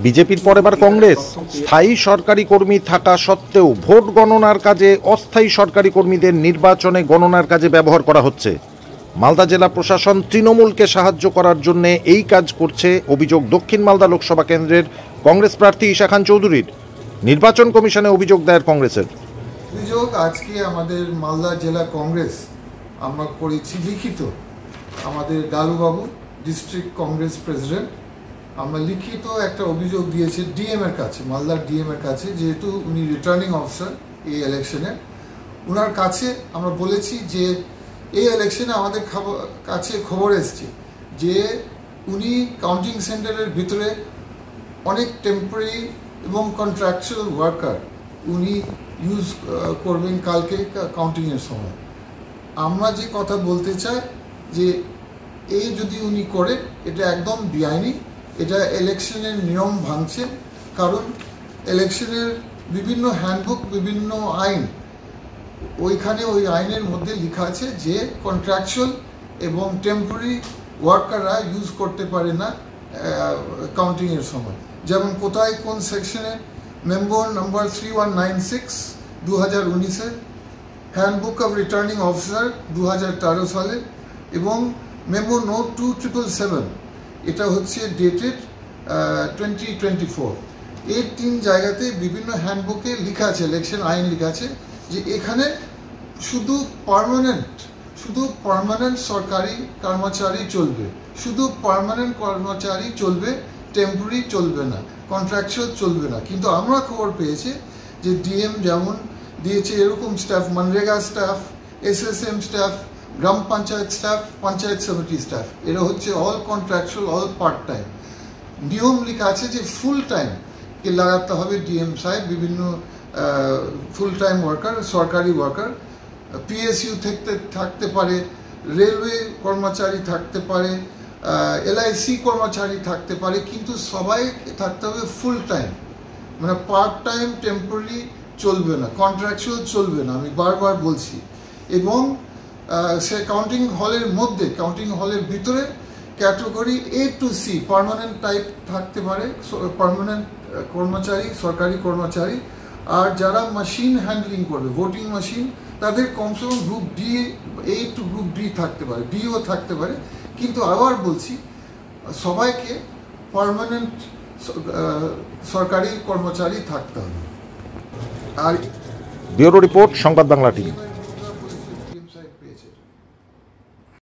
বিজেপির পর এবার কংগ্রেস। স্থায়ী সরকারি কর্মী থাকা সত্ত্বেও ভোট গণনার কাজে অস্থায়ী সরকারি কর্মীদের নির্বাচনে গণনার কাজে ব্যবহার করা হচ্ছে। মালদা জেলা প্রশাসন তৃণমূলকে সাহায্য করার জন্য এই কাজ করছে অভিযোগ দক্ষিণ মালদা লোকসভা কেন্দ্রের কংগ্রেস প্রার্থী ঈশা খান চৌধুরীর। নির্বাচন কমিশনে অভিযোগ দায়ের কংগ্রেসের। অভিযোগ আজকে আমাদের মালদা জেলা কংগ্রেস আমরা করেছি লিখিত, আমাদের ডালুবাবু ডিস্ট্রিক্ট কংগ্রেস প্রেসিডেন্ট আমরা লিখিত একটা অভিযোগ দিয়েছে ডিএম এর কাছে, মালদার ডিএম এর কাছে, যেহেতু উনি রিটার্নিং অফিসার এই ইলেকশনে। ওনার কাছে আমরা বলেছি যে এই ইলেকশনে আমাদের কাছে খবর এসছে যে উনি কাউন্টিং সেন্টারের ভিতরে অনেক টেম্পোরারি এবং কন্ট্রাকচুয়াল ওয়ার্কার উনি ইউজ করবেন কালকে কাউন্টিংয়ের সময়। আমরা যে কথা বলতে চাই যে এই যদি উনি করে এটা একদম বেআইনি, এটা ইলেকশনের নিয়ম ভাঙছে। কারণ ইলেকশনের বিভিন্ন হ্যান্ডবুক, বিভিন্ন আইন, ওইখানে ওই আইনের মধ্যে লেখা আছে যে কন্ট্রাকচুয়াল এবং টেম্পোরারি ওয়ার্কাররা ইউজ করতে পারে না কাউন্টিংয়ের সময়। যেমন কোথায় কোন সেকশনে মেম্বার নাম্বার 3196 2019-এর, হ্যান্ডবুক অফ রিটার্নিং অফিসার 2013 সালের, এবং মেম্বার নোট 2777 এটা হচ্ছে ডেটেড 2024। এই তিন জায়গাতে বিভিন্ন হ্যান্ডবুকে লেখা আছে, ইলেকশন আইন লেখা আছে যে এখানে শুধু পার্মানেন্ট সরকারি কর্মচারী চলবে, শুধু পার্মানেন্ট কর্মচারী চলবে, টেম্পোরারি চলবে না, কন্ট্রাকচুয়াল চলবে না। কিন্তু আমরা খবর পেয়েছি যে ডিএম যেমন দিয়েছে এরকম staff, MNREGA staff, SSM staff, গ্রাম পঞ্চায়েত স্টাফ, পঞ্চায়েত সমিতি স্টাফ, এরা হচ্ছে all contractual, all part time. নিয়ম লেখা আছে যে ফুল টাইম কে লাগাতে হবে ডিএম সাহেব, বিভিন্ন ফুল টাইম ওয়ার্কার, সরকারি ওয়ার্কার, পিএসইউ থাকতে পারে, রেলওয়ে কর্মচারী থাকতে পারে, এলআইসি কর্মচারী থাকতে পারে, কিন্তু সবাই থাকতে হবে ফুল টাইম, মানে পার্ট টাইম টেম্পোরারি চলবে না, কন্ট্রাকচুয়াল চলবে না, আমি বারবার বলছি। এবং সে কাউন্টিং হলের মধ্যে, কাউন্টিং হলের ভিতরে category A to C permanent type থাকতে পারে, পার্মানেন্ট কর্মচারী, সরকারি কর্মচারী। আর যারা মেশিন হ্যান্ডলিং করবে, ভোটিং মেশিন, তাদের কমসে কম group D, A to group D থাকতে পারে, ডিও থাকতে পারে। কিন্তু আবার বলছি সবাইকে পার্মানেন্ট সরকারি কর্মচারী থাকতে হবে। আর ব্যুরো রিপোর্ট, সংবাদ বাংলা টিভি।